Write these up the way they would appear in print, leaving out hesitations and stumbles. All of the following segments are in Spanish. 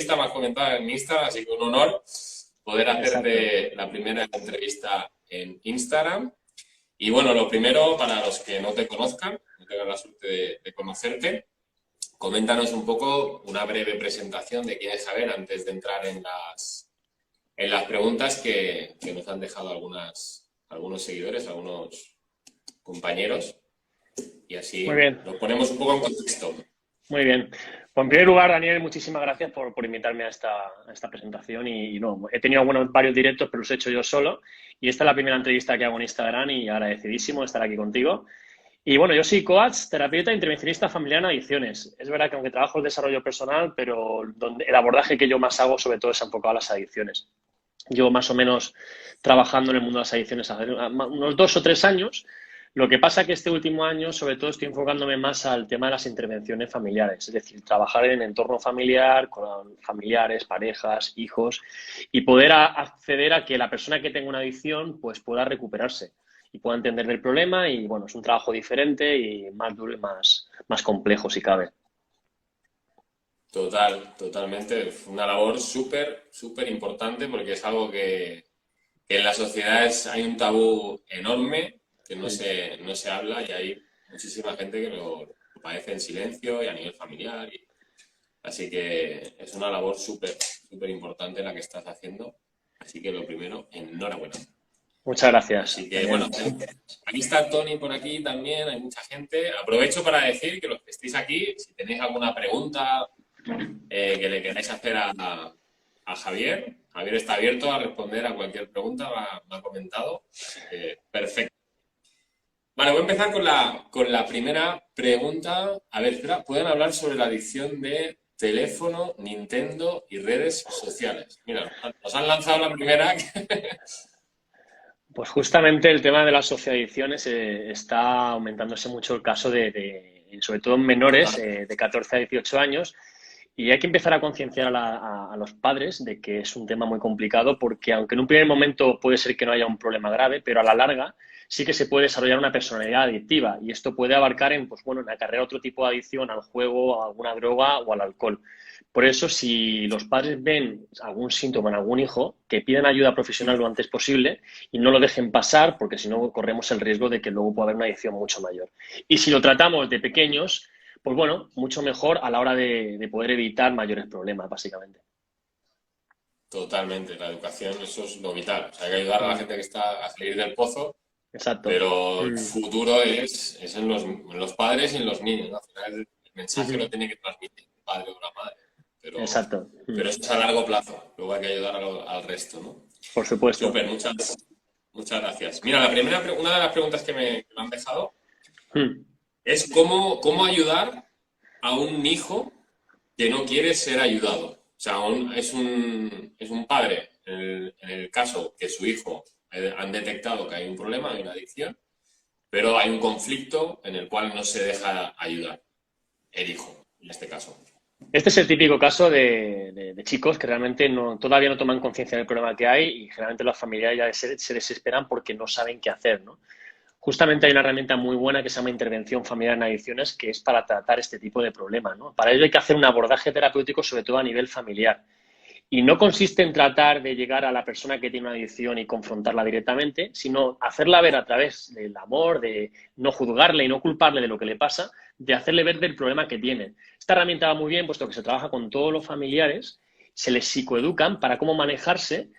entrevista, me has comentado en Instagram, así que un honor poder Exacto. hacerte la primera entrevista en Instagram. Y bueno, lo primero, para los que no te conozcan, no tengan la suerte de conocerte, coméntanos un poco una breve presentación de quién es Javier antes de entrar en las preguntas que nos han dejado algunos seguidores, algunos compañeros, y Muy así bien, lo ponemos un poco en contexto. muy bien. Pues en primer lugar, Daniel, muchísimas gracias por invitarme a esta presentación. Y no, he tenido varios directos, pero los he hecho yo solo. Y esta es la primera entrevista que hago en Instagram y agradecidísimo de estar aquí contigo. Y bueno, yo soy coach, terapeuta e intervencionista familiar en adicciones. Es verdad que aunque trabajo el desarrollo personal, pero el abordaje que yo más hago sobre todo es enfocado a las adicciones. Llevo más o menos trabajando en el mundo de las adicciones hace unos 2 o 3 años. Lo que pasa que este último año, sobre todo, estoy enfocándome más al tema de las intervenciones familiares, es decir, trabajar en el entorno familiar, con familiares, parejas, hijos, y poder acceder a que la persona que tenga una adicción pues pueda recuperarse y pueda entender el problema. Y bueno, es un trabajo diferente y más duro y más complejo si cabe. Totalmente. Fue una labor súper importante porque es algo que en la sociedad hay un tabú enorme que Sí. no se habla y hay muchísima gente que lo padece en silencio y a nivel familiar. Así que es una labor súper importante la que estás haciendo. Así que lo primero, enhorabuena. Muchas gracias, Así que Daniel. bueno, aquí está Tony por aquí también, hay mucha gente. Aprovecho para decir que los que estéis aquí, si tenéis alguna pregunta que le queráis hacer a Javier. Javier está abierto a responder a cualquier pregunta, me ha comentado. Así que perfecto. Vale, voy a empezar con la primera pregunta. A ver, espera, ¿pueden hablar sobre la adicción de teléfono, Nintendo y redes sociales? Mira, nos han lanzado la primera. Pues justamente el tema de las socioadicciones está aumentándose mucho el caso sobre todo en menores Total. de 14 a 18 años, y hay que empezar a concienciar a los padres de que es un tema muy complicado porque aunque en un primer momento puede ser que no haya un problema grave, pero a la larga sí que se puede desarrollar una personalidad adictiva y esto puede abarcar pues bueno, en acarrear otro tipo de adicción al juego, a alguna droga o al alcohol. Por eso, si los padres ven algún síntoma en algún hijo, que pidan ayuda profesional lo antes posible y no lo dejen pasar, porque si no corremos el riesgo de que luego pueda haber una adicción mucho mayor. Y si lo tratamos de pequeños, pues bueno, mucho mejor a la hora de poder evitar mayores problemas, básicamente. Totalmente, la educación, eso es lo vital. O sea, hay que ayudar a la Mm, gente que está a salir del pozo, exacto. pero el Mm, futuro es en los padres y en los niños, ¿no? Al final el mensaje lo ujú, tiene que transmitir el padre o la madre, exacto. pero Mm, eso es a largo plazo. Luego hay que ayudar al resto, ¿no? por supuesto. Súper, muchas gracias. Mira, una de las preguntas que me han dejado Mm, es cómo ayudar a un hijo que no quiere ser ayudado. O sea, es un padre, en el caso que su hijo han detectado que hay un problema, hay una adicción, pero hay un conflicto en el cual no se deja ayudar el hijo, en este caso. Este es el típico caso de chicos que realmente todavía no toman conciencia del problema que hay y generalmente los familiares ya se desesperan porque no saben qué hacer, ¿no? Justamente hay una herramienta muy buena que se llama intervención familiar en adicciones, que es para tratar este tipo de problemas, ¿no? Para ello hay que hacer un abordaje terapéutico, sobre todo a nivel familiar. Y no consiste en tratar de llegar a la persona que tiene una adicción y confrontarla directamente, sino hacerla ver a través del amor, de no juzgarle y no culparle de lo que le pasa, de hacerle ver del problema que tiene. Esta herramienta va muy bien, puesto que se trabaja con todos los familiares, se les psicoeducan para cómo manejarse,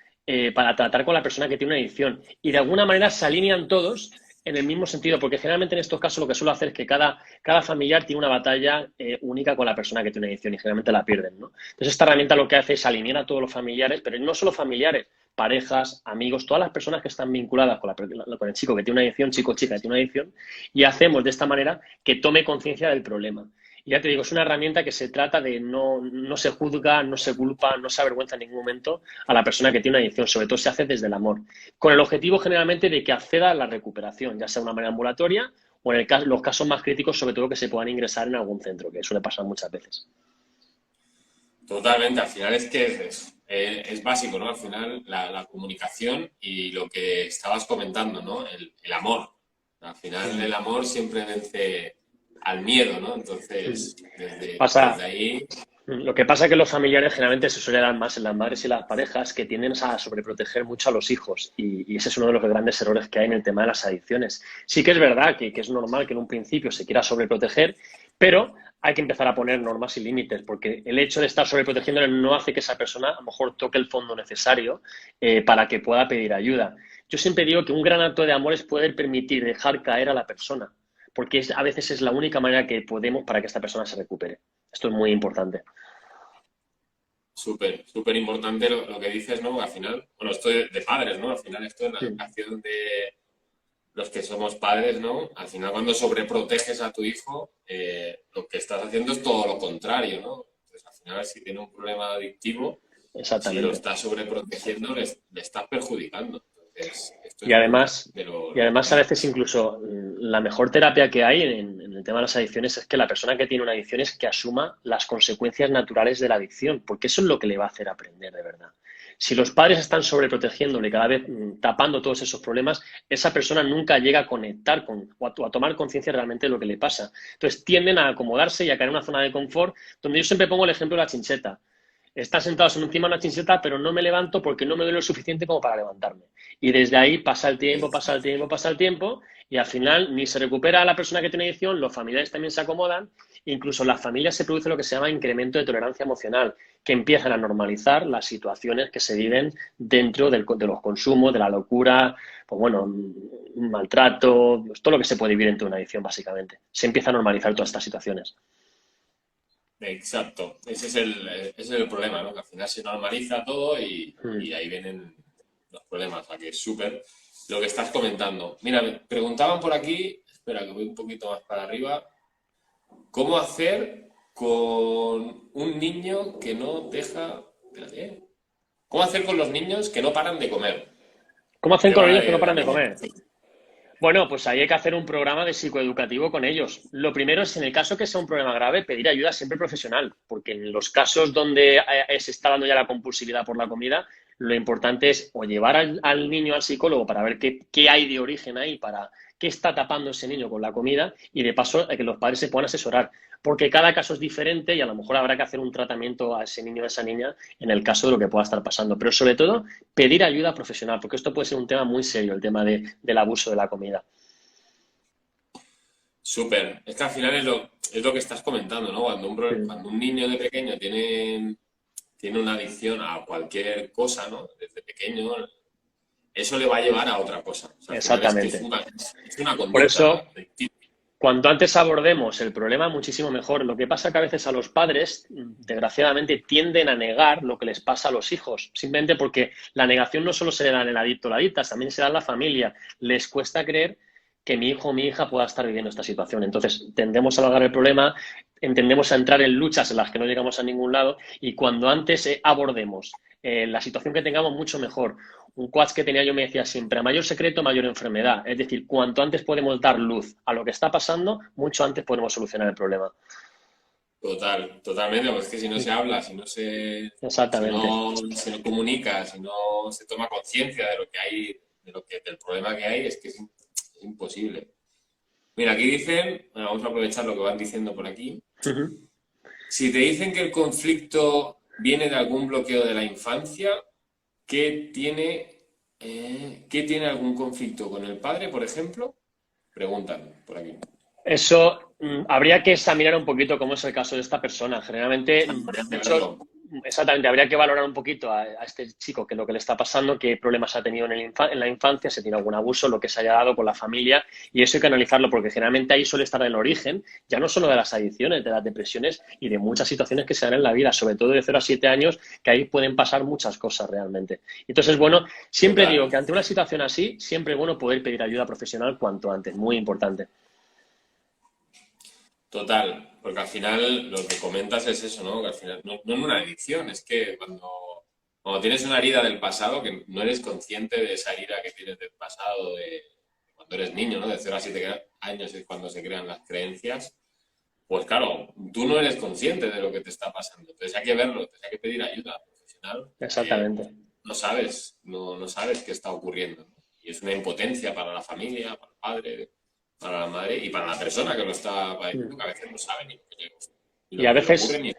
para tratar con la persona que tiene una adicción. Y de alguna manera se alinean todos en el mismo sentido, porque generalmente en estos casos lo que suelo hacer es que cada familiar tiene una batalla única con la persona que tiene una adicción y generalmente la pierden, ¿no? Entonces, esta herramienta lo que hace es alinear a todos los familiares, pero no solo familiares, parejas, amigos, todas las personas que están vinculadas con el chico que tiene una adicción, chico o chica que tiene una adicción, y hacemos de esta manera que tome conciencia del problema. Y ya te digo, es una herramienta que se trata de no se juzga, no se culpa, no se avergüenza en ningún momento a la persona que tiene una adicción, sobre todo se hace desde el amor, con el objetivo generalmente de que acceda a la recuperación, ya sea de una manera ambulatoria o en los casos más críticos, sobre todo que se puedan ingresar en algún centro, que suele pasar muchas veces. Totalmente, al final es que es básico, ¿no? Al final la comunicación y lo que estabas comentando, ¿no? El amor. Al final Mm. el amor siempre vence al miedo, ¿no? Mm. Entonces, desde Pasa, ahí. Lo que pasa es que los familiares generalmente se suele dar más en las madres y las parejas que tienden a sobreproteger mucho a los hijos y ese es uno de los grandes errores que hay en el tema de las adicciones. Sí que es verdad que es normal que en un principio se quiera sobreproteger, pero hay que empezar a poner normas y límites porque el hecho de estar sobreprotegiéndole no hace que esa persona a lo mejor toque el fondo necesario para que pueda pedir ayuda. Yo siempre digo que un gran acto de amor es poder permitir dejar caer a la persona porque a veces es la única manera que podemos para que esta persona se recupere. Esto es muy importante. Súper, súper importante lo que dices, ¿no? Al final, bueno, esto de padres, ¿no? Al final esto en la Sí, educación de los que somos padres, ¿no? Al final cuando sobreproteges a tu hijo, lo que estás haciendo es todo lo contrario, ¿no? Entonces al final si tiene un problema adictivo, si lo exactamente. estás sobreprotegiendo, le estás perjudicando. Entonces, esto Y es uno además, de y los además a grandes veces problemas. incluso la mejor terapia que hay en el tema de las adicciones es que la persona que tiene una adicción es que asuma las consecuencias naturales de la adicción, porque eso es lo que le va a hacer aprender de verdad. Si los padres están sobreprotegiéndole cada vez tapando todos esos problemas, esa persona nunca llega a conectar con o a tomar conciencia realmente de lo que le pasa. Entonces tienden a acomodarse y a caer en una zona de confort, donde yo siempre pongo el ejemplo de la chincheta. Están sentados encima de una chincheta, pero no me levanto porque no me duele lo suficiente como para levantarme. Y desde ahí pasa el tiempo, pasa el Exacto. tiempo, pasa el tiempo, y al final ni se recupera la persona que tiene adicción, los familiares también se acomodan, incluso en las familias se produce lo que se llama incremento de tolerancia emocional, que empiezan a normalizar las situaciones que se viven dentro de los consumos, de la locura, pues bueno, un maltrato, pues todo lo que se puede vivir dentro de una adicción, básicamente. Se empieza a normalizar todas estas situaciones. Exacto. Ese es el problema, ¿no? Que al final se normaliza todo y Mm. ahí vienen los problemas. O sea, que es súper lo que estás comentando. Mira, me preguntaban por aquí, espera que voy un poquito más para arriba, ¿cómo hacer con un niño que no deja... espérate, ¿eh? ¿Cómo hacer con los niños que no paran de comer? ¿Cómo hacen con los Tema niños que no de paran de comer? alimentación. Bueno, pues ahí hay que hacer un programa de psicoeducativo con ellos. Lo primero es, en el caso que sea un problema grave, pedir ayuda siempre profesional, porque en los casos donde se está dando ya la compulsividad por la comida, lo importante es o llevar al niño al psicólogo para ver qué hay de origen ahí, para qué está tapando ese niño con la comida y de paso que los padres se puedan asesorar, porque cada caso es diferente y a lo mejor habrá que hacer un tratamiento a ese niño o a esa niña en el caso de lo que pueda estar pasando. Pero sobre todo, pedir ayuda profesional, porque esto puede ser un tema muy serio, el tema del abuso de la comida. Súper. Es que al final es lo que estás comentando, ¿no? Sí, Cuando un niño de pequeño tiene una adicción a cualquier cosa, ¿no? Desde pequeño, eso le va a llevar a otra cosa. O sea, al final es que es exactamente. una Por conducta eso, adictiva. cuanto antes abordemos el problema, muchísimo mejor. Lo que pasa es que a veces a los padres, desgraciadamente, tienden a negar lo que les pasa a los hijos, simplemente porque la negación no solo se le da en el adicto o la adicta, también se da en la familia. Les cuesta creer que mi hijo o mi hija pueda estar viviendo esta situación. Entonces, tendemos a alargar el problema, entendemos a entrar en luchas en las que no llegamos a ningún lado y cuando antes abordemos la situación que tengamos, mucho mejor. Un coach que tenía yo me decía siempre, a mayor secreto, mayor enfermedad. Es decir, cuanto antes podemos dar luz a lo que está pasando, mucho antes podemos solucionar el problema. Totalmente, porque es que si no se habla, si Exactamente. no se lo comunica, si no se toma conciencia de lo que hay, del problema que hay, es que es imposible. Mira, aquí dicen, bueno, vamos a aprovechar lo que van diciendo por aquí. Uh-huh. Si te dicen que el conflicto viene de algún bloqueo de la infancia, ¿qué tiene algún conflicto con el padre, por ejemplo? Preguntan por aquí. Eso habría que examinar un poquito cómo es el caso de esta persona. Generalmente, Habría que muchos, verlo. exactamente, habría que valorar un poquito a este chico qué es lo que le está pasando, qué problemas ha tenido en la infancia, si tiene algún abuso, lo que se haya dado con la familia, y eso hay que analizarlo porque generalmente ahí suele estar el origen, ya no solo de las adicciones, de las depresiones y de muchas situaciones que se dan en la vida, sobre todo de 0 a 7 años, que ahí pueden pasar muchas cosas realmente. Entonces, bueno, siempre digo Total, que ante una situación así, siempre es bueno poder pedir ayuda profesional cuanto antes, muy importante. total. Porque al final lo que comentas es eso, ¿no? Que al final no es una adicción, es que cuando tienes una herida del pasado, que no eres consciente de esa herida que tienes del pasado, de cuando eres niño, ¿no? De 0 a 7 años es cuando se crean las creencias. Pues claro, tú no eres consciente de lo que te está pasando. Entonces hay que verlo, entonces hay que pedir ayuda profesional porque Exactamente. no sabes qué está ocurriendo, ¿no? Y es una impotencia para la familia, para el padre, para la madre y para la persona que lo está padeciendo, Mm. que a veces no sabe ni Y lo a que le ocurre veces, ni...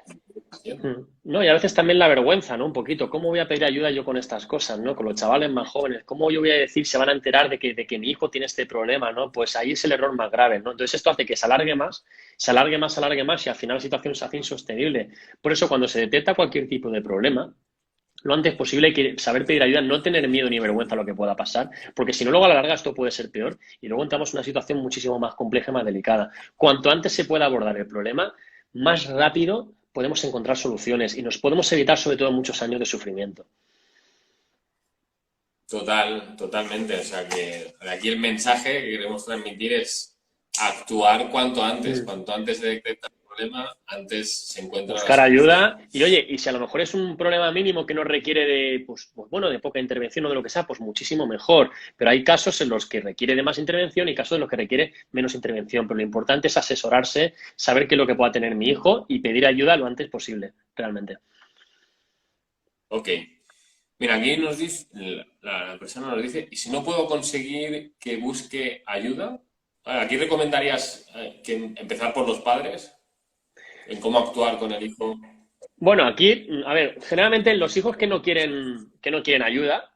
haciendo. No, y a veces también la vergüenza, ¿no? Un poquito. ¿Cómo voy a pedir ayuda yo con estas cosas, ¿no? Con los chavales más jóvenes. ¿Cómo yo voy a decir, se van a enterar de que mi hijo tiene este problema, ¿no? Pues ahí es el error más grave, ¿no? Entonces esto hace que se alargue más, se alargue más, se alargue más y al final la situación se hace insostenible. Por eso cuando se detecta cualquier tipo de problema, lo antes posible hay que saber pedir ayuda, no tener miedo ni vergüenza a lo que pueda pasar, porque si no, luego a la larga esto puede ser peor y luego entramos en una situación muchísimo más compleja y más delicada. Cuanto antes se pueda abordar el problema, más rápido podemos encontrar soluciones y nos podemos evitar sobre todo muchos años de sufrimiento. Totalmente. O sea que de aquí el mensaje que queremos transmitir es actuar Mm. cuanto antes se detecta el problema, antes se encuentra la Buscar solución. ayuda y oye, y si a lo mejor es un problema mínimo que no requiere de, pues bueno, de poca intervención o de lo que sea, pues muchísimo mejor. Pero hay casos en los que requiere de más intervención y casos en los que requiere menos intervención. Pero lo importante es asesorarse, saber qué es lo que pueda tener mi hijo y pedir ayuda lo antes posible, realmente. Ok. Mira, aquí nos dice, la persona nos dice, ¿y si no puedo conseguir que busque ayuda? Aquí recomendarías que empezar por los padres, en cómo actuar con el hijo. Bueno, aquí, a ver, generalmente los hijos que no quieren ayuda,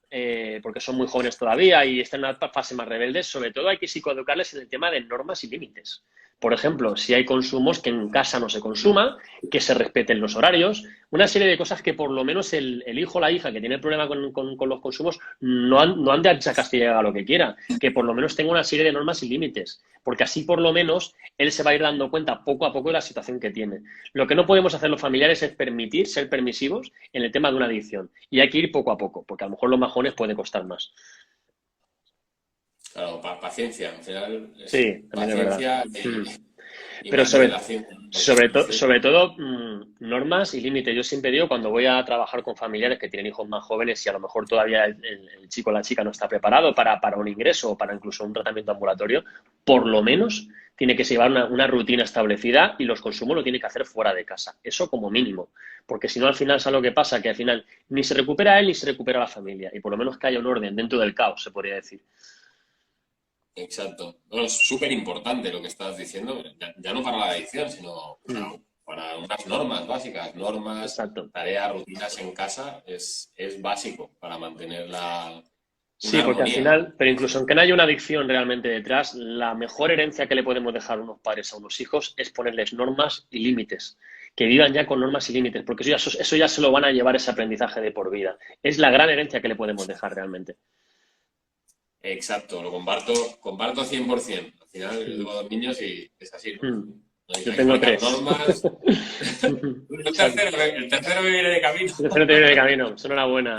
porque son muy jóvenes todavía y están en una fase más rebelde, sobre todo hay que psicoeducarles en el tema de normas y límites. Por ejemplo, si hay consumos que en casa no se consuma, que se respeten los horarios, una serie de cosas que por lo menos el hijo o la hija que tiene el problema con los consumos no han de echar castigar a lo que quiera, que por lo menos tenga una serie de normas y límites, porque así por lo menos él se va a ir dando cuenta poco a poco de la situación que tiene. Lo que no podemos hacer los familiares es permitir ser permisivos en el tema de una adicción. Y hay que ir poco a poco, porque a lo mejor los majones puede costar más. Claro, paciencia, al final es Sí, también es verdad. paciencia Mm. y Pero más relación con los hijos. sobre todo normas y límites. Yo siempre digo, cuando voy a trabajar con familiares que tienen hijos más jóvenes y a lo mejor todavía el chico o la chica no está preparado para un ingreso o para incluso un tratamiento ambulatorio, por lo menos tiene que llevar una rutina establecida y los consumos lo tiene que hacer fuera de casa. Eso como mínimo. Porque si no, al final, ¿sabes lo que pasa? Que al final ni se recupera él ni se recupera la familia. Y por lo menos que haya un orden dentro del caos, se podría decir. Exacto. Bueno, es súper importante lo que estás diciendo, ya no para la adicción, sino Mm, para unas normas básicas, normas, exacto. tareas, rutinas en casa, es básico para mantener una Sí, porque al armonía. final, pero incluso aunque no haya una adicción realmente detrás, la mejor herencia que le podemos dejar a unos padres a unos hijos es ponerles normas y límites, que vivan ya con normas y límites, porque eso ya se lo van a llevar ese aprendizaje de por vida. Es la gran herencia que le podemos dejar realmente. Exacto, comparto 100%. Al final yo Mm, tengo dos niños y es así, ¿no? mm. Hay Yo que tengo marcar tres. normas. Exacto. El tercero me viene de camino. El tercero te viene de camino. Es enhorabuena.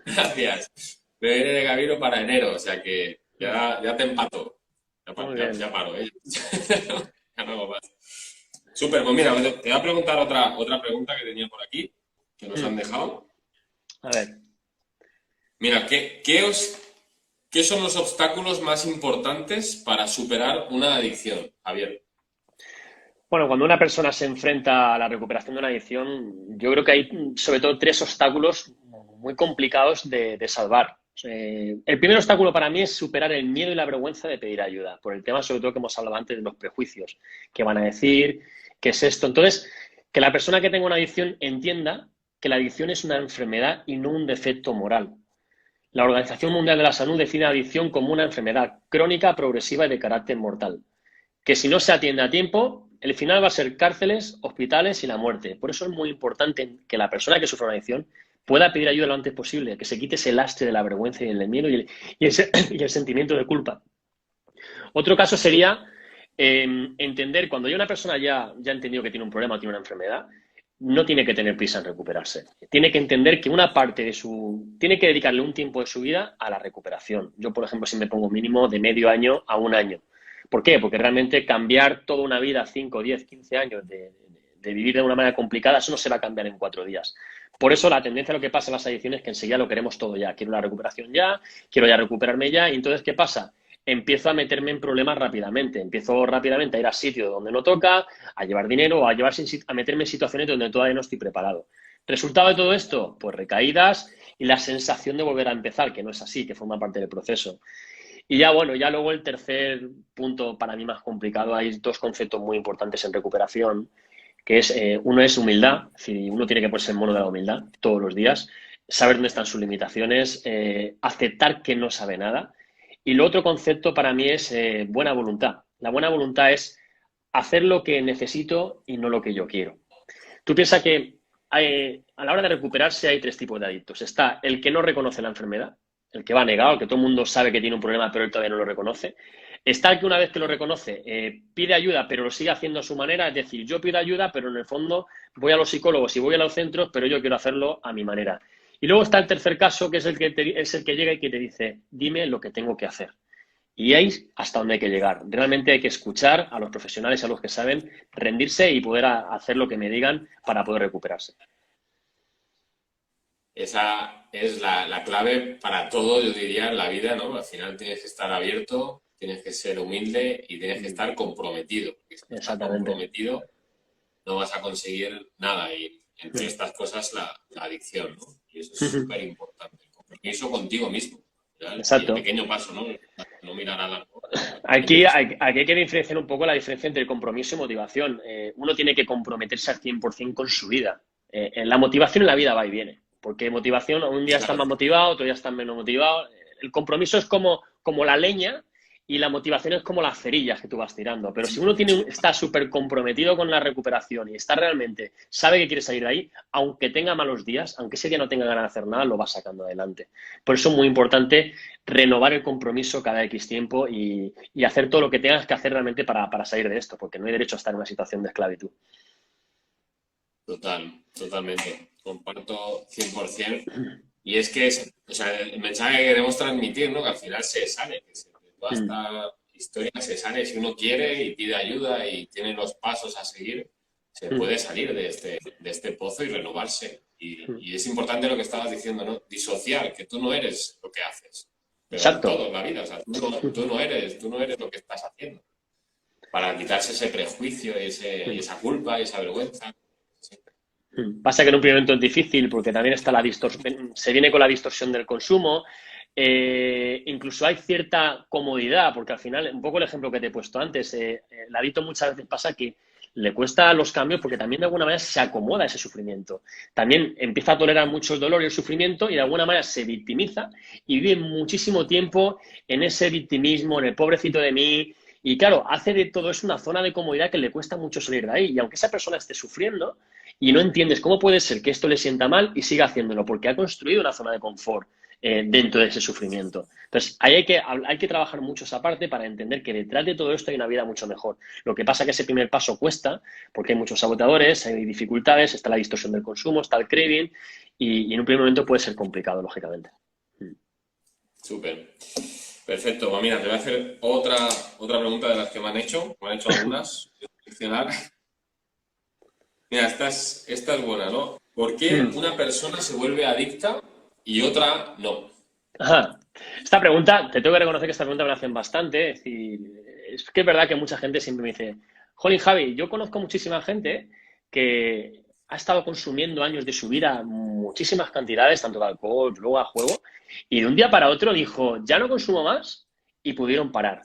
Gracias. Me viene de camino para enero, o sea que ya te empato. Muy Ya bien. paro, ¿eh? Ya no hago más. Súper, pues mira, te voy a preguntar otra pregunta que tenía por aquí, que nos han Mm. dejado. A ver. Mira, ¿qué son los obstáculos más importantes para superar una adicción, Javier? Bueno, cuando una persona se enfrenta a la recuperación de una adicción, yo creo que hay sobre todo tres obstáculos muy complicados de salvar. El primer obstáculo para mí es superar el miedo y la vergüenza de pedir ayuda, por el tema sobre todo que hemos hablado antes de los prejuicios, qué van a decir, qué es esto. Entonces, que la persona que tenga una adicción entienda que la adicción es una enfermedad y no un defecto moral. La Organización Mundial de la Salud define la adicción como una enfermedad crónica, progresiva y de carácter mortal que si no se atiende a tiempo, el final va a ser cárceles, hospitales y la muerte. Por eso es muy importante que la persona que sufre una adicción pueda pedir ayuda lo antes posible, que se quite ese lastre de la vergüenza y el miedo y el sentimiento de culpa. Otro caso sería entender, cuando ya una persona ya ha entendido que tiene un problema, tiene una enfermedad, no tiene que tener prisa en recuperarse. Tiene que entender que una parte de su... Tiene que dedicarle un tiempo de su vida a la recuperación. Yo, por ejemplo, si me pongo mínimo de medio año a un año. ¿Por qué? Porque realmente cambiar toda una vida, 5, 10, 15 años de vivir de una manera complicada, eso no se va a cambiar en 4 días. Por eso la tendencia a lo que pasa en las adicciones es que enseguida lo queremos todo ya. Quiero la recuperación ya, quiero ya recuperarme ya. Y entonces, ¿qué pasa? Empiezo a meterme en problemas rápidamente. Empiezo rápidamente a ir a sitios donde no toca, a llevar dinero o a meterme en situaciones donde todavía no estoy preparado. ¿Resultado de todo esto? Pues recaídas y la sensación de volver a empezar, que no es así, que forma parte del proceso. Y ya bueno, ya luego el tercer punto para mí más complicado, hay dos conceptos muy importantes en recuperación, que es, uno es humildad, es decir, uno tiene que ponerse en mono de la humildad todos los días, saber dónde están sus limitaciones, aceptar que no sabe nada. Y lo otro concepto para mí es buena voluntad. La buena voluntad es hacer lo que necesito y no lo que yo quiero. Tú piensas que a la hora de recuperarse hay tres tipos de adictos. Está el que no reconoce la enfermedad, el que va negado, el que todo el mundo sabe que tiene un problema, pero él todavía no lo reconoce. Está el que una vez que lo reconoce pide ayuda, pero lo sigue haciendo a su manera. Es decir, yo pido ayuda, pero en el fondo voy a los psicólogos y voy a los centros, pero yo quiero hacerlo a mi manera. Y luego está el tercer caso, que es es el que llega y que te dice, dime lo que tengo que hacer. Y ahí es hasta donde hay que llegar. Realmente hay que escuchar a los profesionales, a los que saben, rendirse y poder hacer lo que me digan para poder recuperarse. Esa es la clave para todo, yo diría, en la vida, ¿no? Al final tienes que estar abierto, tienes que ser humilde y tienes que estar comprometido. Porque si no estás Exactamente. comprometido, no vas a conseguir nada. Y entre estas cosas, la adicción, ¿no? Y eso es súper importante. El compromiso contigo mismo. ¿Verdad? Y el Exacto. pequeño paso, ¿no? No mirar a el pequeño Aquí paso. hay que diferenciar un poco la diferencia entre compromiso y motivación. Uno tiene que comprometerse al 100% con su vida. La motivación en la vida va y viene. Porque motivación, un día estás Claro, más motivado, otro día estás menos motivado. El compromiso es como la leña y la motivación es como las cerillas que tú vas tirando. Pero si uno está súper comprometido con la recuperación y está realmente, sabe que quiere salir de ahí, aunque tenga malos días, aunque ese día no tenga ganas de hacer nada, lo va sacando adelante. Por eso es muy importante renovar el compromiso cada X tiempo y hacer todo lo que tengas que hacer realmente para salir de esto, porque no hay derecho a estar en una situación de esclavitud. totalmente. Comparto 100%. Y es que o sea, el mensaje que queremos transmitir, ¿no? Que al final se sale, de toda esta historia se sale si uno quiere y pide ayuda y tiene los pasos a seguir, se puede salir de este pozo y renovarse. Y es importante lo que estabas diciendo, ¿no? Disociar, que tú no eres lo que haces, pero en Exacto. todo en la vida, o sea, tú no eres lo que estás haciendo. Para quitarse ese prejuicio y esa culpa y esa vergüenza. Sí, Pasa que en un primer momento es difícil porque también está la distorsión, se viene con la distorsión del consumo, incluso hay cierta comodidad, porque al final, un poco el ejemplo que te he puesto antes, el adicto muchas veces pasa que le cuesta los cambios porque también de alguna manera se acomoda a ese sufrimiento. También empieza a tolerar mucho el dolor y el sufrimiento y de alguna manera se victimiza y vive muchísimo tiempo en ese victimismo, en el pobrecito de mí. Y claro, hace de todo eso una zona de comodidad que le cuesta mucho salir de ahí. Y aunque esa persona esté sufriendo, y no entiendes cómo puede ser que esto le sienta mal y siga haciéndolo, porque ha construido una zona de confort dentro de ese sufrimiento. Entonces, ahí hay que trabajar mucho esa parte para entender que detrás de todo esto hay una vida mucho mejor. Lo que pasa es que ese primer paso cuesta, porque hay muchos sabotadores, hay dificultades, está la distorsión del consumo, está el craving, y en un primer momento puede ser complicado, lógicamente. súper. Perfecto. Pues mira, te voy a hacer otra pregunta de las que me han hecho algunas. Voy a seleccionar. Mira, esta es buena, ¿no? ¿Por qué una persona se vuelve adicta y otra no? Ajá. Esta pregunta, te tengo que reconocer que esta pregunta me la hacen bastante. Es decir, es que es verdad que mucha gente siempre me dice, Jolín, Javi, yo conozco muchísima gente que ha estado consumiendo años de su vida muchísimas cantidades, tanto de alcohol, droga, juego, y de un día para otro dijo, ya no consumo más y pudieron parar.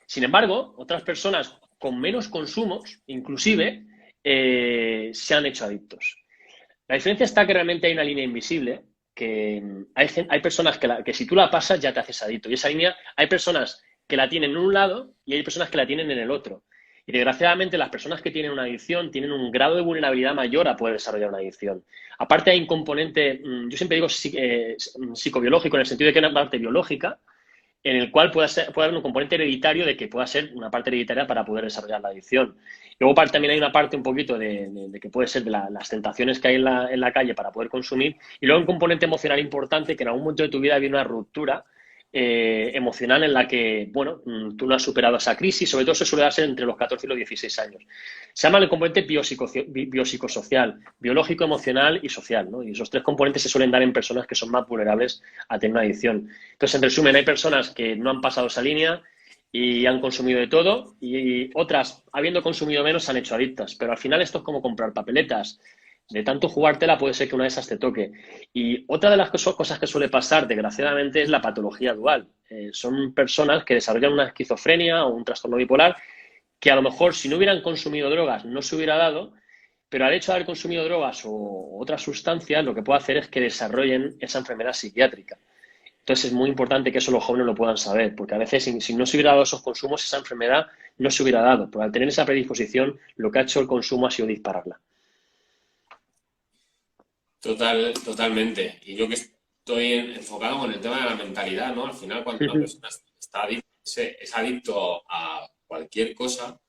Sin embargo, otras personas con menos consumos, inclusive, se han hecho adictos. La diferencia está que realmente hay una línea invisible, que hay personas que si tú la pasas ya te haces adicto. Y esa línea, hay personas que la tienen en un lado y hay personas que la tienen en el otro. Y desgraciadamente las personas que tienen una adicción tienen un grado de vulnerabilidad mayor a poder desarrollar una adicción. Aparte hay un componente, yo siempre digo psicobiológico, en el sentido de que hay una parte biológica en el cual puede haber un componente hereditario de que pueda ser una parte hereditaria para poder desarrollar la adicción. Luego también hay una parte un poquito de que puede ser de las tentaciones que hay en la calle para poder consumir. Y luego un componente emocional importante que en algún momento de tu vida viene una ruptura emocional en la que, bueno, tú no has superado esa crisis, sobre todo se suele darse entre los 14 y los 16 años. Se llama el componente biopsicosocial, biológico, emocional y social, ¿no? Y esos tres componentes se suelen dar en personas que son más vulnerables a tener una adicción. Entonces, en resumen, hay personas que no han pasado esa línea y han consumido de todo y otras, habiendo consumido menos, se han hecho adictas. Pero al final esto es como comprar papeletas. De tanto jugártela puede ser que una de esas te toque. Y otra de las cosas que suele pasar, desgraciadamente, es la patología dual. Son personas que desarrollan una esquizofrenia o un trastorno bipolar que a lo mejor si no hubieran consumido drogas no se hubiera dado, pero al hecho de haber consumido drogas o otras sustancias, lo que puede hacer es que desarrollen esa enfermedad psiquiátrica. Entonces es muy importante que eso los jóvenes lo puedan saber, porque a veces si no se hubiera dado esos consumos, esa enfermedad no se hubiera dado. Porque al tener esa predisposición, lo que ha hecho el consumo ha sido dispararla. Totalmente. Y yo que estoy enfocado con el tema de la mentalidad, ¿no? Al final, cuando una persona está es adicto a cualquier cosa,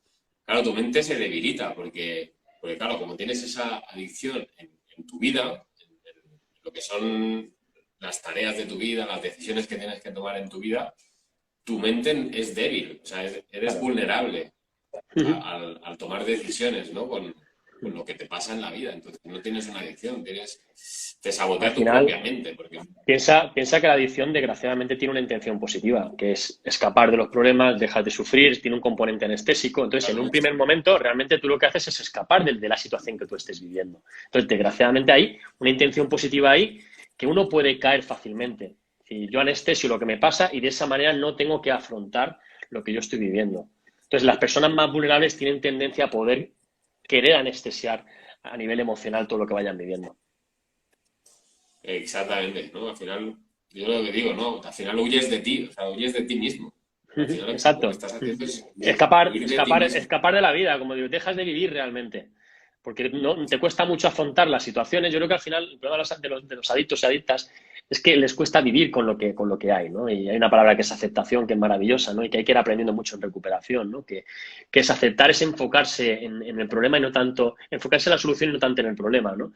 claro, tu mente se debilita, porque claro, como tienes esa adicción en tu vida, en lo que son las tareas de tu vida, las decisiones que tienes que tomar en tu vida, tu mente es débil, o sea, eres Claro. vulnerable al tomar decisiones, ¿no? Con lo que te pasa en la vida. Entonces, no tienes una adicción, te Al sabotea tu final, propia mente, porque piensa que la adicción, desgraciadamente, tiene una intención positiva, que es escapar de los problemas, dejar de sufrir, tiene un componente anestésico. Entonces, en un primer momento, realmente tú lo que haces es escapar de la situación que tú estés viviendo. Entonces, desgraciadamente, hay una intención positiva ahí que uno puede caer fácilmente. Si yo anestesio lo que me pasa y de esa manera no tengo que afrontar lo que yo estoy viviendo. Entonces, las personas más vulnerables tienen tendencia a poder querer anestesiar a nivel emocional todo lo que vayan viviendo. exactamente, ¿no? Al final, yo lo que digo, ¿no? Al final huyes de ti, o sea, huyes de ti mismo. Al final lo que Exacto. estás haciendo es Escapar, huir de ti escapar, mismo. escapar de la vida, como digo, dejas de vivir realmente. Porque no, te cuesta mucho afrontar las situaciones. Yo creo que al final el problema de los adictos y adictas es que les cuesta vivir con lo que hay, ¿no? Y hay una palabra que es aceptación, que es maravillosa, ¿no? Y que hay que ir aprendiendo mucho en recuperación, ¿no? Que es aceptar, es enfocarse en el problema y no tanto, enfocarse en la solución y no tanto en el problema, ¿no?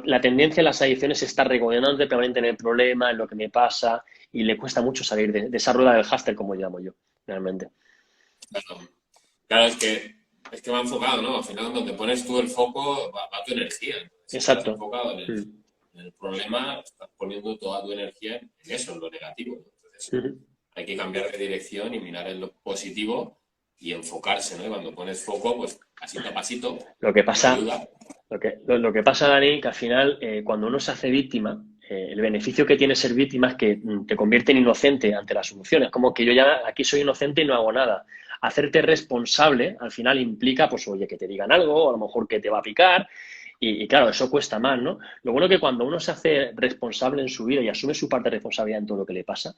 La tendencia en las adicciones es estar regodeándote permanentemente en el problema, en lo que me pasa, y le cuesta mucho salir de esa rueda del hámster, como llamo yo, realmente. Claro, claro, es que va enfocado, ¿no? Al final, donde pones tú el foco, va tu energía. Entonces, si estás Exacto. enfocado en Mm. el problema, estás poniendo toda tu energía en eso, en lo negativo, ¿no? Entonces, Ujú. hay que cambiar de dirección y mirar en lo positivo y enfocarse, ¿no? Y cuando pones foco, pues pasito a pasito, Lo que con pasa, ayuda. lo que pasa, Dani, que al final, cuando uno se hace víctima, el beneficio que tiene ser víctima es que te convierte en inocente ante las soluciones. Como que yo ya aquí soy inocente y no hago nada. Hacerte responsable al final implica, pues, oye, que te digan algo, o a lo mejor que te va a picar. Y claro, eso cuesta más, ¿no? Lo bueno es que cuando uno se hace responsable en su vida y asume su parte de responsabilidad en todo lo que le pasa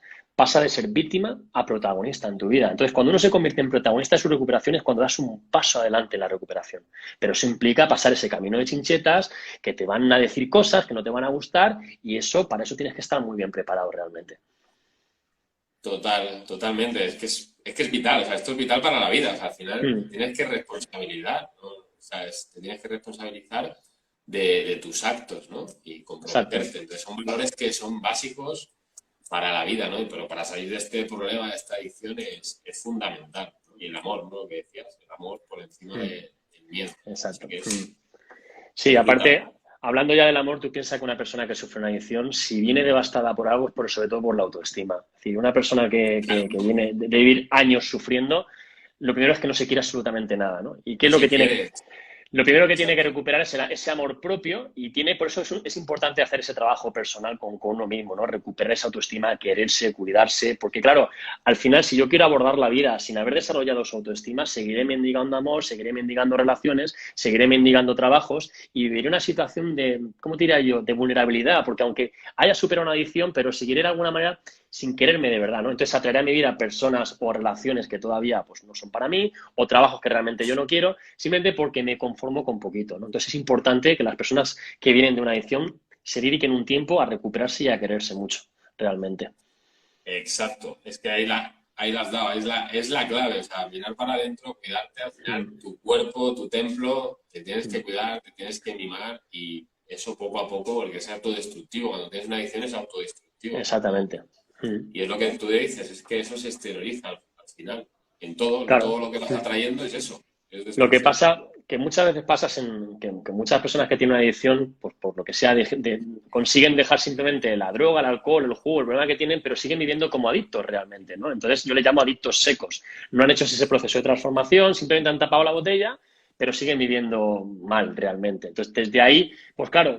de ser víctima a protagonista en tu vida. Entonces, cuando uno se convierte en protagonista de su recuperación es cuando das un paso adelante en la recuperación. Pero eso implica pasar ese camino de chinchetas, que te van a decir cosas que no te van a gustar, y eso, para eso tienes que estar muy bien preparado realmente. Totalmente. Es que es vital, o sea, esto es vital para la vida. O sea, al final Mm, tienes que responsabilizar, ¿no? O sea, te tienes que responsabilizar de tus actos, ¿no? Y exacto. comprometerte. Entonces, son valores que son básicos para la vida, ¿no? Pero para salir de este problema, de esta adicción, es fundamental, ¿no? Y el amor, ¿no? Lo que decías, el amor por encima Mm, del miedo. Así exacto. que Mm. es, Sí, es vital. aparte, hablando ya del amor, tú piensas que una persona que sufre una adicción, si viene devastada por algo, es sobre todo por la autoestima. Es decir, una persona que viene de vivir años sufriendo, lo primero es que no se quiere absolutamente nada, ¿no? ¿Y qué No es lo que se tiene? quiere, Lo primero que tiene que exacto. recuperar es ese amor propio y por eso es importante hacer ese trabajo personal con uno mismo, ¿no? Recuperar esa autoestima, quererse, cuidarse, porque claro, al final si yo quiero abordar la vida sin haber desarrollado su autoestima, seguiré mendigando amor, seguiré mendigando relaciones, seguiré mendigando trabajos y viviré una situación de, ¿cómo te diría yo?, de vulnerabilidad, porque aunque haya superado una adicción, pero seguiré de alguna manera sin quererme de verdad, ¿no? Entonces atraeré a mi vida personas o relaciones que todavía pues no son para mí o trabajos que realmente yo no quiero simplemente porque me conformo con poquito, ¿no? Entonces es importante que las personas que vienen de una adicción se dediquen un tiempo a recuperarse y a quererse mucho, realmente. Exacto, es que ahí la has dado, es la clave, o sea, mirar para adentro, cuidarte al final, Mm, tu cuerpo, tu templo, te tienes mm, que cuidar, te tienes que mimar y eso poco a poco, porque es autodestructivo, cuando tienes una adicción es autodestructivo, ¿no? exactamente. Mm, Y es lo que tú dices, es que eso se exterioriza al final, en todo claro. lo que vas Mm. atrayendo es eso, es Lo que destrucción. pasa, que muchas veces pasa que muchas personas que tienen una adicción, pues por lo que sea, consiguen dejar simplemente la droga, el alcohol, el jugo, el problema que tienen, pero siguen viviendo como adictos realmente, ¿no? Entonces yo le llamo adictos secos. No han hecho ese proceso de transformación, simplemente han tapado la botella, pero siguen viviendo mal realmente. Entonces, desde ahí, pues claro,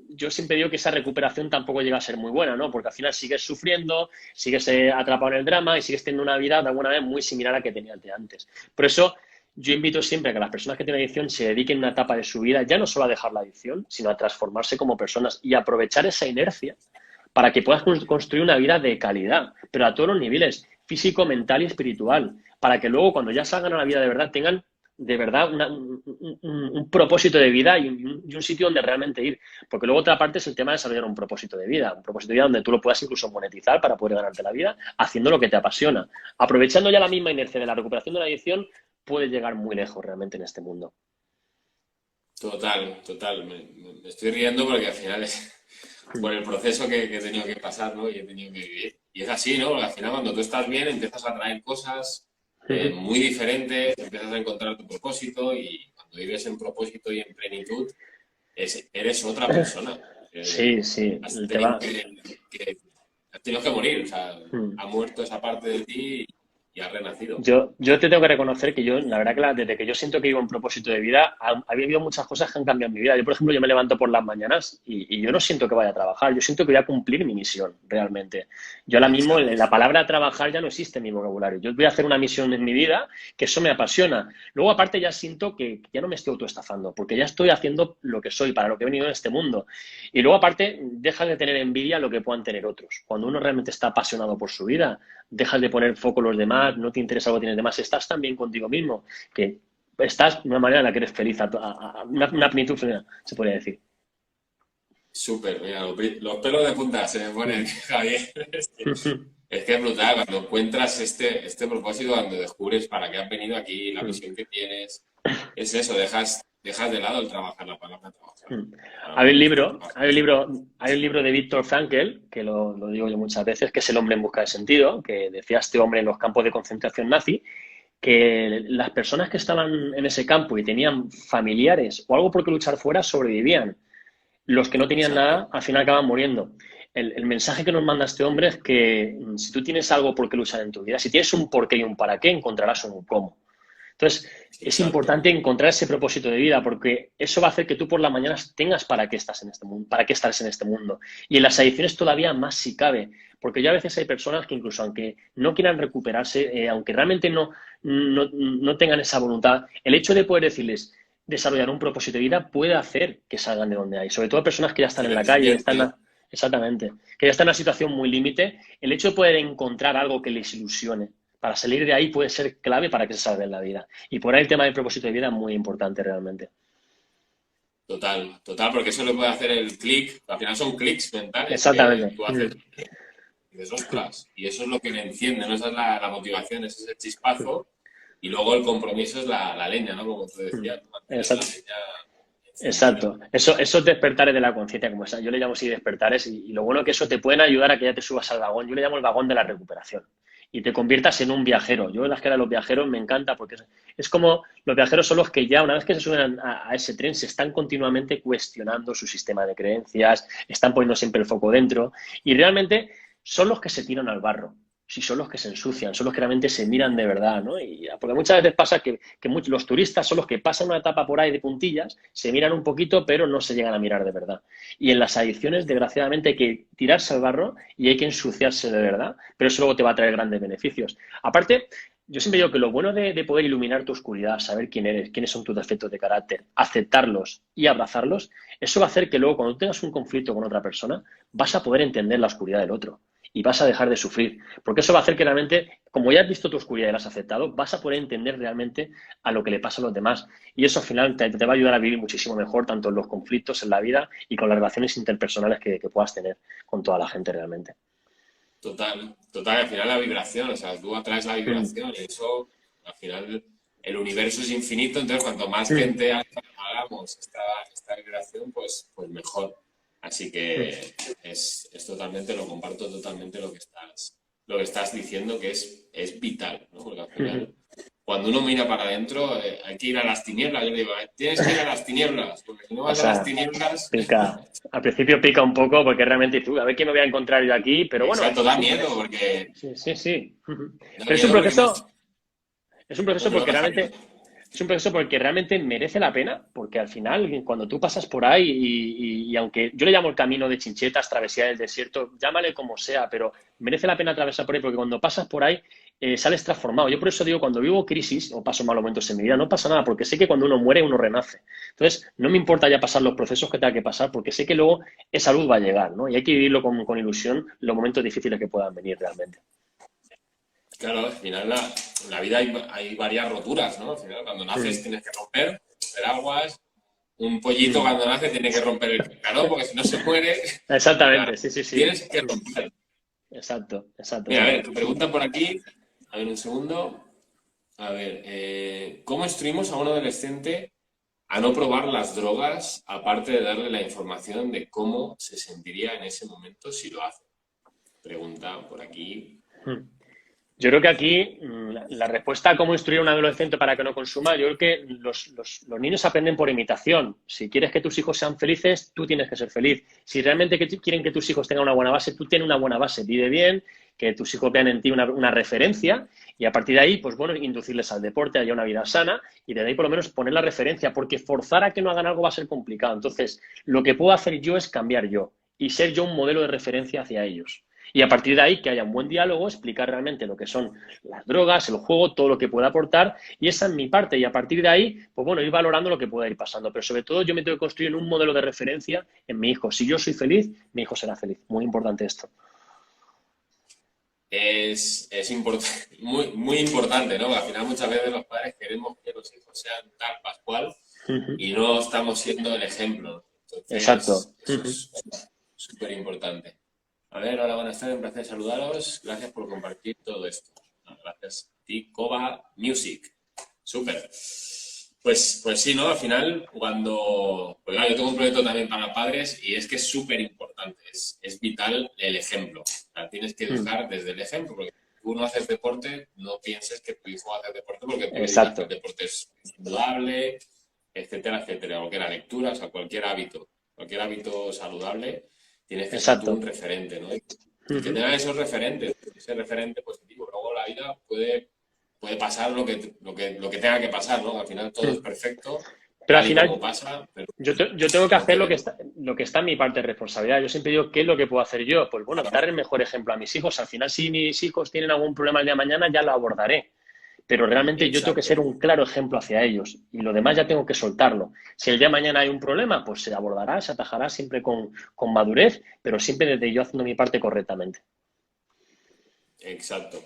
yo siempre digo que esa recuperación tampoco llega a ser muy buena, ¿no? Porque al final sigues sufriendo, sigues atrapado en el drama y sigues teniendo una vida de alguna manera muy similar a la que tenías de antes. Por eso yo invito siempre a que las personas que tienen adicción se dediquen una etapa de su vida ya no solo a dejar la adicción, sino a transformarse como personas y aprovechar esa inercia para que puedas construir una vida de calidad, pero a todos los niveles, físico, mental y espiritual, para que luego cuando ya salgan a la vida de verdad tengan de verdad un propósito de vida y un sitio donde realmente ir. Porque luego otra parte es el tema de desarrollar un propósito de vida, donde tú lo puedas incluso monetizar para poder ganarte la vida haciendo lo que te apasiona. Aprovechando ya la misma inercia de la recuperación de la adicción, puedes llegar muy lejos realmente en este mundo. Total, total. Me estoy riendo porque al final es por el proceso que he tenido que pasar, ¿no? Y he tenido que vivir. Y es así, ¿no? Porque al final cuando tú estás bien empiezas a traer cosas muy diferentes, empiezas a encontrar tu propósito y cuando vives en propósito y en plenitud, eres otra persona. Sí, sí, Has te tenido va. has tenido que morir, o sea, Mm. ha muerto esa parte de ti y has renacido. Yo te tengo que reconocer que yo, la verdad que desde que yo siento que vivo un propósito de vida, ha habido muchas cosas que han cambiado en mi vida. Yo, por ejemplo, yo me levanto por las mañanas y yo no siento que vaya a trabajar, yo siento que voy a cumplir mi misión, realmente. Yo ahora mismo, Exacto. la palabra trabajar ya no existe en mi vocabulario. Yo voy a hacer una misión en mi vida, que eso me apasiona. Luego, aparte, ya siento que ya no me estoy autoestafando, porque ya estoy haciendo lo que soy, para lo que he venido en este mundo. Y luego, aparte, dejas de tener envidia lo que puedan tener otros. Cuando uno realmente está apasionado por su vida, dejas de poner foco en los demás, no te interesa lo que tienes demás, estás tan bien contigo mismo que estás de una manera en la que eres feliz, una plenitud plena, se podría decir. Súper, mira, los pelos de punta se me ponen, Mm. Javier. Es que es brutal cuando encuentras este propósito, cuando descubres para qué has venido aquí, la Mm. misión que tienes. Es eso, dejas de lado el trabajar, la palabra trabajar. Mm. Ahora Hay no un me gusta libro, trabajar. hay un libro de Viktor Frankl, que lo digo yo muchas veces, que es El hombre en busca de sentido, que decía este hombre en los campos de concentración nazi, que las personas que estaban en ese campo y tenían familiares o algo por qué luchar fuera sobrevivían. Los que no tenían Exacto, nada al final acaban muriendo. El mensaje que nos manda este hombre es que si tú tienes algo por qué luchar en tu vida, si tienes un porqué y un para qué, encontrarás un cómo. Entonces, es exacto. importante encontrar ese propósito de vida porque eso va a hacer que tú por las mañanas tengas para qué estás en este mundo, para qué estás en este mundo. Y en las adicciones todavía más si cabe, porque ya a veces hay personas que incluso aunque no quieran recuperarse, aunque realmente no tengan esa voluntad, el hecho de poder decirles desarrollar un propósito de vida puede hacer que salgan de donde hay. Sobre todo personas que ya están Que en les la calle, despierte. exactamente, que ya están en una situación muy límite, el hecho de poder encontrar algo que les ilusione para salir de ahí puede ser clave para que se salven la vida. Y por ahí el tema del propósito de vida es muy importante realmente. Total, total, porque eso le puede hacer el clic. Al final son clics mentales que Exactamente. tú haces y dices, ostras, y eso es lo que me enciende, ¿no? Esa es la motivación, ese es el chispazo. Y luego el compromiso es la leña, ¿no? Como tú decías, mantener la Exacto. leña encendida. Exacto. Esos despertares de la conciencia, como esa, yo le llamo así despertares, y lo bueno que eso te pueden ayudar a que ya te subas al vagón. Yo le llamo el vagón de la recuperación. Y te conviertas en un viajero. Yo las que de los viajeros me encanta porque es como los viajeros son los que ya, una vez que se suben a ese tren, se están continuamente cuestionando su sistema de creencias, están poniendo siempre el foco dentro, y realmente son los que se tiran al barro. Si son los que se ensucian, son los que realmente se miran de verdad, ¿no? Y, porque muchas veces pasa que los turistas son los que pasan una etapa por ahí de puntillas, se miran un poquito, pero no se llegan a mirar de verdad. Y en las adicciones, desgraciadamente, hay que tirarse al barro y hay que ensuciarse de verdad, pero eso luego te va a traer grandes beneficios. Aparte, yo siempre digo que lo bueno de poder iluminar tu oscuridad, saber quién eres, quiénes son tus defectos de carácter, aceptarlos y abrazarlos, eso va a hacer que luego cuando tengas un conflicto con otra persona, vas a poder entender la oscuridad del otro y vas a dejar de sufrir. Porque eso va a hacer que realmente, como ya has visto tu oscuridad y la has aceptado, vas a poder entender realmente a lo que le pasa a los demás. Y eso al final te va a ayudar a vivir muchísimo mejor, tanto en los conflictos en la vida y con las relaciones interpersonales que puedas tener con toda la gente realmente. Total, total, al final la vibración, o sea, tú atraes la Mm, vibración y eso, al final, el universo es infinito, entonces cuanto más mm, gente hagamos esta vibración, pues mejor. Así mm, que es totalmente, lo comparto totalmente lo que estás diciendo, que es vital, ¿no? Porque al mm. final, cuando uno mira para adentro, hay que ir a las tinieblas. Yo le digo, tienes que ir a las tinieblas, porque si no O vas a las sea, tinieblas, pica. Al principio pica un poco porque realmente tú, a ver qué me voy a encontrar yo aquí, pero bueno, exacto, da es un miedo, porque sí, sí, sí. da Pero miedo porque no, es un no proceso porque perdona, Javier. realmente es un proceso porque realmente merece la pena, porque al final, cuando tú pasas por ahí, y aunque yo le llamo el camino de Chinchetas, travesía del desierto, llámale como sea, pero merece la pena atravesar por ahí, porque cuando pasas por ahí sales transformado. Yo por eso digo, cuando vivo crisis o paso malos momentos en mi vida, no pasa nada, porque sé que cuando uno muere, uno renace. Entonces, no me importa ya pasar los procesos que tenga que pasar, porque sé que luego esa luz va a llegar, ¿no? Y hay que vivirlo con ilusión los momentos difíciles que puedan venir realmente. Claro, al final la vida hay varias roturas, ¿no? Al final cuando naces Mm, tienes que romper aguas. Un pollito mm. cuando nace tiene que romper el cascarón porque si no se muere. O sea, Exactamente, sí, sí, sí. tienes que romper. Exacto, exacto, Mira, a ver, exacto. tu pregunta por aquí. A ver, un segundo. A ver, ¿cómo instruimos a un adolescente a no probar las drogas, aparte de darle la información de cómo se sentiría en ese momento si lo hace? Pregunta por aquí. Mm. Yo creo que aquí la respuesta a cómo instruir a un adolescente para que no consuma, yo creo que los niños aprenden por imitación. Si quieres que tus hijos sean felices, tú tienes que ser feliz. Si realmente quieren que tus hijos tengan una buena base, tú tienes una buena base. Vive bien, que tus hijos vean en ti una referencia y a partir de ahí, pues bueno, inducirles al deporte, haya una vida sana y de ahí por lo menos poner la referencia, porque forzar a que no hagan algo va a ser complicado. Entonces, lo que puedo hacer yo es cambiar yo y ser yo un modelo de referencia hacia ellos. Y a partir de ahí que haya un buen diálogo, explicar realmente lo que son las drogas, el juego, todo lo que pueda aportar, y esa es mi parte. Y a partir de ahí, pues bueno, ir valorando lo que pueda ir pasando. Pero sobre todo yo me tengo que construir un modelo de referencia en mi hijo. Si yo soy feliz, mi hijo será feliz. Muy importante esto. Es muy, muy importante, ¿no? Al final muchas veces los padres queremos que los hijos sean tal pascual Ujú. y no estamos siendo el ejemplo. Exacto. Entonces, eso Ujú. es súper importante. A ver, hola, buenas tardes, un placer saludaros. Gracias por compartir todo esto. Gracias a ti, Coba Music. Súper. Pues sí, ¿no? Al final, pues claro, yo tengo un proyecto también para padres y es que es súper importante, es vital el ejemplo. O sea, tienes que Mm. educar desde el ejemplo, porque si tú no haces deporte, no pienses que tu hijo va a hacer deporte porque tú le digas que el Exacto. deporte es saludable, etcétera, etcétera. O que la lectura, o sea, cualquier hábito saludable, tienes que ser tú un Exacto. referente, ¿no? Y que Ujú. tengan esos referentes, ese referente positivo. Luego la vida puede pasar lo que tenga que pasar, ¿no? Al final todo es Mm. perfecto, Pero al tal y como final pasa, pero yo tengo que tengo hacer que ver. lo que está en mi parte de responsabilidad. Yo siempre digo, ¿qué es lo que puedo hacer yo? Pues bueno, dar el mejor ejemplo a mis hijos. Al final, si mis hijos tienen algún problema el día de mañana, ya lo abordaré. Pero realmente yo tengo que Exacto, ser un claro ejemplo hacia ellos y lo demás ya tengo que soltarlo. Si el día de mañana hay un problema, pues se abordará, se atajará siempre con madurez, pero siempre desde yo haciendo mi parte correctamente. exacto.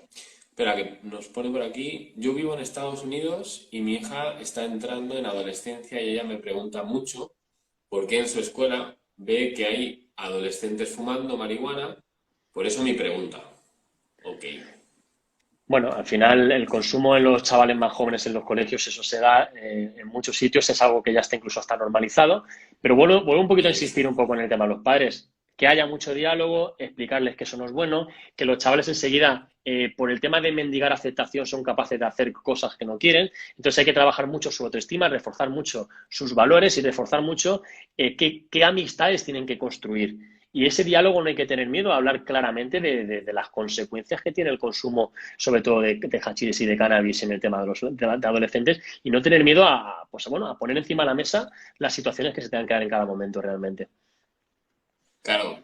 Espera, que nos pone por aquí. Yo vivo en Estados Unidos y mi hija está entrando en adolescencia y ella me pregunta mucho por qué en su escuela ve que hay adolescentes fumando marihuana. Por eso mi pregunta. Ok, Bueno, al final el consumo en los chavales más jóvenes en los colegios, eso se da en muchos sitios, es algo que ya está incluso hasta normalizado, pero vuelvo un poquito a insistir un exacto. poco en el tema de los padres, que haya mucho diálogo, explicarles que eso no es bueno, que los chavales enseguida, por el tema de mendigar aceptación, son capaces de hacer cosas que no quieren, entonces hay que trabajar mucho su autoestima, reforzar mucho sus valores y reforzar mucho qué amistades tienen que construir. Y ese diálogo no hay que tener miedo a hablar claramente de las consecuencias que tiene el consumo sobre todo de hachís y de cannabis en el tema de adolescentes, y no tener miedo pues, bueno, a poner encima de la mesa las situaciones que se tengan que dar en cada momento realmente. Claro,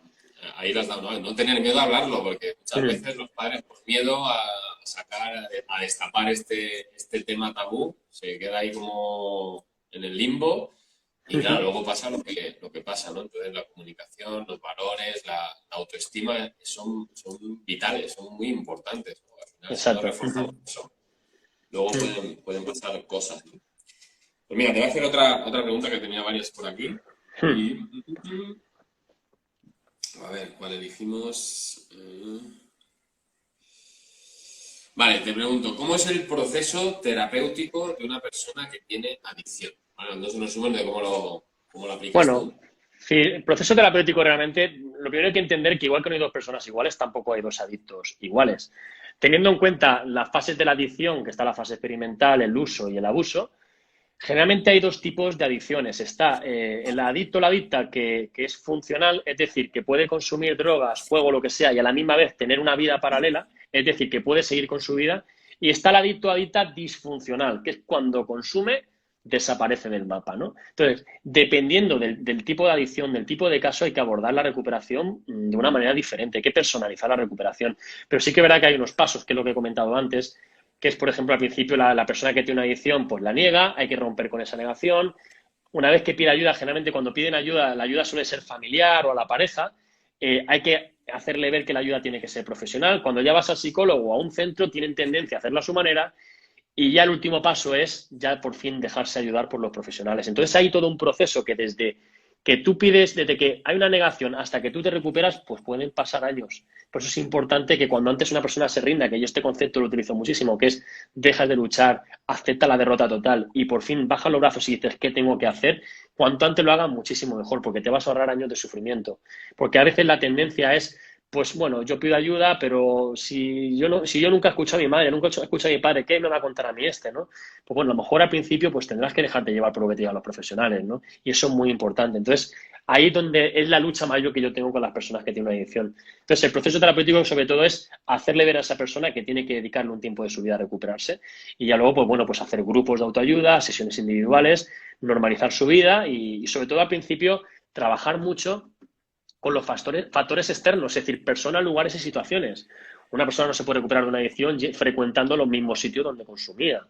ahí lo has dado, ¿no? No tener miedo a hablarlo, porque muchas Mm, veces los padres, por miedo a sacar, a destapar este tema tabú, se queda ahí como en el limbo y claro, ujú. luego pasa lo que pasa, ¿no? Entonces la comunicación, los valores, la autoestima son vitales, son muy importantes, ¿no? Al final, si no Exacto. reforzamos Ujú. eso, luego Mm, pueden pasar cosas, ¿no? Pues mira, te voy a hacer otra pregunta que tenía varias por aquí. mm. Y, a ver, ¿cuál elegimos? Vale, te pregunto, ¿cómo es el proceso terapéutico de una persona que tiene adicción? Bueno, entonces un resumen de cómo lo aplicas Bueno, tú. sí, el proceso terapéutico realmente, lo primero hay que entender que igual que no hay dos personas iguales, tampoco hay dos adictos iguales. Teniendo en cuenta las fases de la adicción, que está la fase experimental, el uso y el abuso, generalmente hay dos tipos de adicciones. Está el adicto o la adicta que es funcional, es decir, que puede consumir drogas, juego, lo que sea, y a la misma vez tener una vida paralela, es decir, que puede seguir con su vida. Y está el adicto o adicta disfuncional, que es cuando consume desaparece del mapa, ¿no? Entonces, dependiendo del tipo de adicción, del tipo de caso, hay que abordar la recuperación de una manera diferente, hay que personalizar la recuperación. Pero sí que es verdad que hay unos pasos, que es lo que he comentado antes, que es, por ejemplo, al principio la persona que tiene una adicción, pues la niega, hay que romper con esa negación. Una vez que pide ayuda, generalmente cuando piden ayuda, la ayuda suele ser familiar o a la pareja, hay que hacerle ver que la ayuda tiene que ser profesional. Cuando ya vas al psicólogo o a un centro, tienen tendencia a hacerlo a su manera y ya el último paso es ya por fin dejarse ayudar por los profesionales. Entonces hay todo un proceso que desde que tú pides, desde que hay una negación hasta que tú te recuperas, pues pueden pasar años. Por eso es importante que cuando antes una persona se rinda, que yo este concepto lo utilizo muchísimo, que es dejas de luchar, acepta la derrota total y por fin baja los brazos y dices, ¿qué tengo que hacer? Cuanto antes lo hagas, muchísimo mejor, porque te vas a ahorrar años de sufrimiento. Porque a veces la tendencia es pues bueno, yo pido ayuda, pero si yo nunca he escuchado a mi madre, nunca he escuchado a mi padre, ¿qué me va a contar a mí este, no? Pues bueno, a lo mejor al principio pues tendrás que dejarte llevar por lo que te digan los profesionales, ¿no? Y eso es muy importante. Entonces, ahí es donde es la lucha mayor que yo tengo con las personas que tienen una adicción. Entonces, el proceso terapéutico sobre todo es hacerle ver a esa persona que tiene que dedicarle un tiempo de su vida a recuperarse y ya luego, pues bueno, pues hacer grupos de autoayuda, sesiones individuales, normalizar su vida y sobre todo al principio trabajar mucho con los factores externos, es decir, personas, lugares y situaciones. Una persona no se puede recuperar de una adicción frecuentando los mismos sitios donde consumía,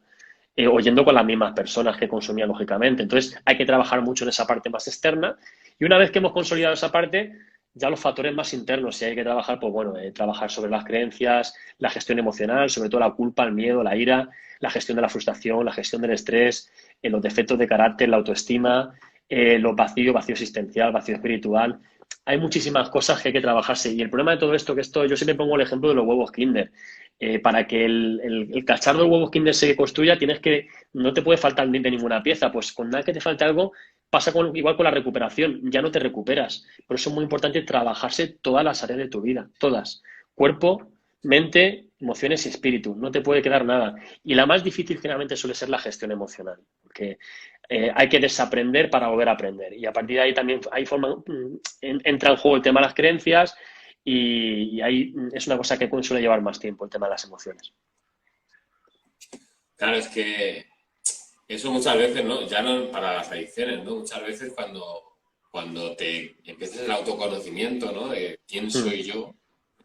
o yendo con las mismas personas que consumía, lógicamente. Entonces, hay que trabajar mucho en esa parte más externa. Y una vez que hemos consolidado esa parte, ya los factores más internos, si hay que trabajar, pues bueno, trabajar sobre las creencias, la gestión emocional, sobre todo la culpa, el miedo, la ira, la gestión de la frustración, la gestión del estrés, los defectos de carácter, la autoestima, los vacíos, vacío existencial, vacío espiritual. Hay muchísimas cosas que hay que trabajarse. Y el problema de todo esto, yo siempre pongo el ejemplo de los huevos Kinder. Para que el cacharro de huevos Kinder se construya, no te puede faltar de ninguna pieza. Pues con nada que te falte algo, pasa igual con la recuperación, ya no te recuperas. Por eso es muy importante trabajarse todas las áreas de tu vida, todas. Cuerpo, mente, emociones y espíritu. No te puede quedar nada. Y la más difícil generalmente suele ser la gestión emocional, porque hay que desaprender para volver a aprender. Y a partir de ahí también entra en juego el tema de las creencias y ahí es una cosa que suele llevar más tiempo, el tema de las emociones. Claro, es que eso muchas veces, ¿no? Ya no para las adicciones, ¿no? Muchas veces cuando te empiezas el autoconocimiento, ¿no? De quién soy yo,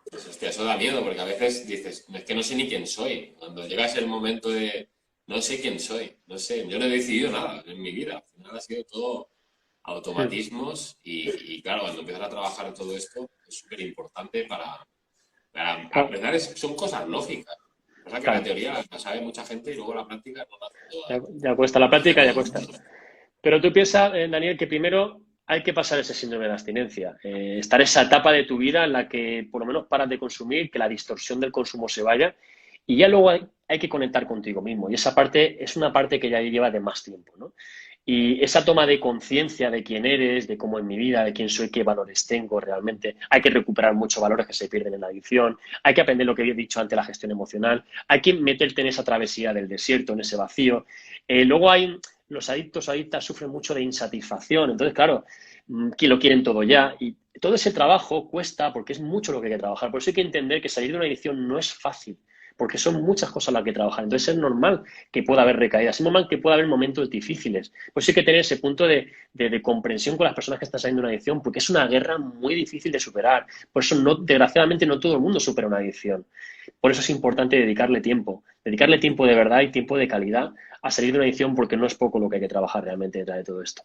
pues hostia, eso da miedo, porque a veces dices, es que no sé ni quién soy. Cuando llegas el momento de no sé quién soy, no sé, yo no he decidido nada en mi vida. Al final ha sido todo automatismos y claro, cuando empiezas a trabajar en todo esto es súper importante para aprender, son cosas lógicas. Pasa que la Claro, teoría la sabe mucha gente y luego la práctica no la hace toda, ya cuesta la no la hace práctica, ya todo el cuesta. mundo. Pero tú piensas, Daniel, que primero hay que pasar ese síndrome de abstinencia, estar esa etapa de tu vida en la que por lo menos paras de consumir, que la distorsión del consumo se vaya y ya luego hay que conectar contigo mismo. Y esa parte es una parte que ya lleva de más tiempo, ¿no? Y esa toma de conciencia de quién eres, de cómo es mi vida, de quién soy, qué valores tengo realmente. Hay que recuperar muchos valores que se pierden en la adicción. Hay que aprender lo que he dicho antes, la gestión emocional. Hay que meterte en esa travesía del desierto, en ese vacío. Luego los adictos o adictas sufren mucho de insatisfacción. Entonces, claro, que lo quieren todo ya. Y todo ese trabajo cuesta porque es mucho lo que hay que trabajar. Por eso hay que entender que salir de una adicción no es fácil, porque son muchas cosas las que trabajar. Entonces es normal que pueda haber recaídas, es normal que pueda haber momentos difíciles. Pues hay que tener ese punto de comprensión con las personas que están saliendo de una adicción, porque es una guerra muy difícil de superar. Por eso, desgraciadamente, no todo el mundo supera una adicción. Por eso es importante dedicarle tiempo de verdad y tiempo de calidad a salir de una adicción, porque no es poco lo que hay que trabajar realmente detrás de todo esto.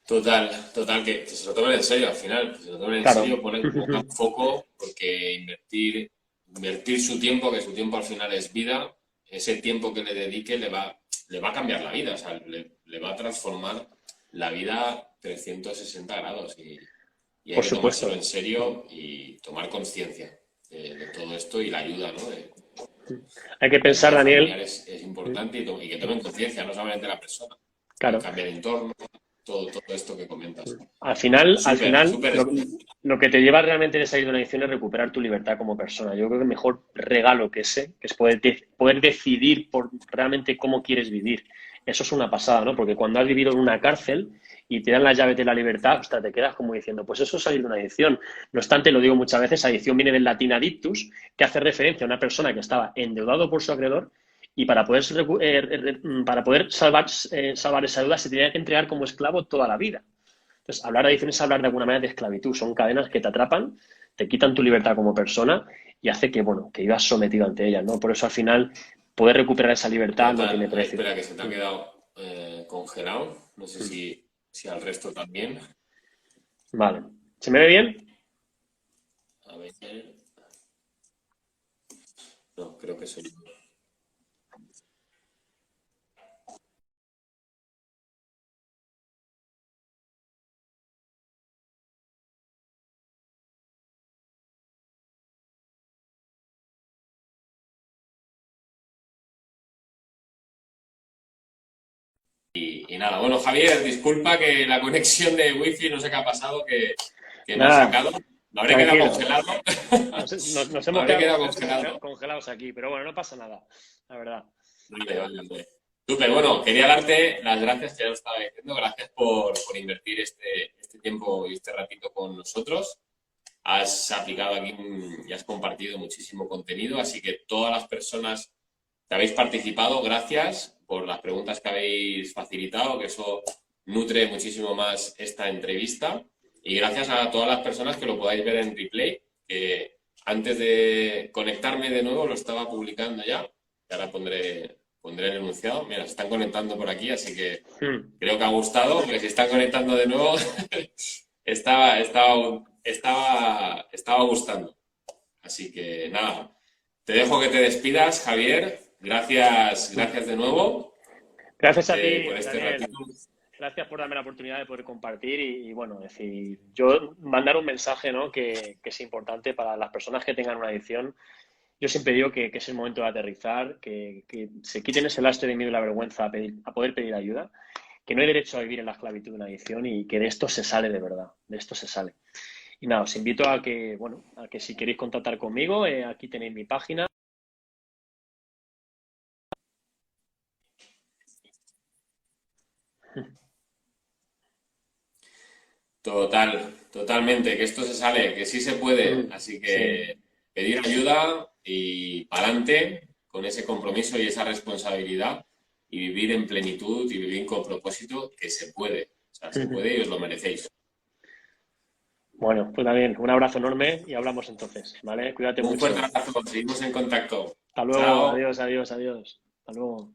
Total, total, que se lo tomen en serio al final, que se lo tomen en Claro. serio, pongan foco, porque invertir su tiempo, que su tiempo al final es vida, ese tiempo que le dedique le va a cambiar la vida, o sea, le va a transformar la vida 360 grados y hay Por que tomárselo supuesto. en serio y tomar conciencia de todo esto y la ayuda, ¿no? Hay que La pensar, ayuda Daniel, familiar es importante y que tomen conciencia, no solamente la persona, también claro. cambia el entorno, todo esto que comentas. Al Súper, final súper. lo que te lleva realmente de salir de una adicción es recuperar tu libertad como persona. Yo creo que el mejor regalo que ese, que es poder decidir por realmente cómo quieres vivir. Eso es una pasada, ¿no? Porque cuando has vivido en una cárcel y te dan las llaves de la libertad, hasta te quedas como diciendo, pues eso es salir de una adicción. No obstante, lo digo muchas veces, adicción viene del latín adictus, que hace referencia a una persona que estaba endeudado por su acreedor Y para poder salvar esa deuda se tenía que entregar como esclavo toda la vida. Entonces, hablar de adicción es hablar de alguna manera de esclavitud. Son cadenas que te atrapan, te quitan tu libertad como persona y hace que, bueno, que vivas sometido ante ellas, ¿no? Por eso, al final, poder recuperar esa libertad no tiene Total. Ay, precio. espera, que se te ha quedado congelado. No sé si al resto también. Vale. ¿Se me ve bien? A ver. No, creo que soy yo. Y nada, bueno, Javier, disculpa que la conexión de wifi no sé qué ha pasado, que me ha Nada, sacado. Me habré quedado tranquilo. congelado. Nos Me hemos habré quedado quedado congelado. congelados aquí, pero bueno, no pasa nada, la verdad. Vale, vale, vale. Súper, bueno, quería darte las gracias, que ya lo estaba diciendo. Gracias por invertir este tiempo y este ratito con nosotros. Has aplicado aquí y has compartido muchísimo contenido, así que todas las personas que habéis participado, gracias por las preguntas que habéis facilitado, que eso nutre muchísimo más esta entrevista. Y gracias a todas las personas que lo podáis ver en replay, que antes de conectarme de nuevo lo estaba publicando ya, y ahora pondré el enunciado. Mira, se están conectando por aquí, así que Hmm. creo que ha gustado, porque si están conectando de nuevo, estaba gustando. Así que nada, te dejo que te despidas, Javier. Gracias de nuevo por Gracias a ti, por este Daniel. ratito. Gracias por darme la oportunidad de poder compartir bueno, decir, yo mandar un mensaje, ¿no? Que es importante para las personas que tengan una adicción. Yo siempre digo que es el momento de aterrizar, que se quiten ese lastre de miedo y la vergüenza a poder pedir ayuda, que no hay derecho a vivir en la esclavitud de una adicción y que de esto se sale de verdad, de esto se sale. Y nada, os invito a que, bueno, a que si queréis contactar conmigo, aquí tenéis mi página. Totalmente, que esto se sale, que sí se puede. Así Sí. que pedir ayuda y para adelante con ese compromiso y esa responsabilidad y vivir en plenitud y vivir con propósito, que se puede. O sea, se puede y os lo merecéis. Bueno, pues también un abrazo enorme y hablamos entonces, ¿vale? Cuídate Un fuerte mucho. abrazo, seguimos en contacto. Hasta luego, Chao. adiós, adiós, adiós. Hasta luego.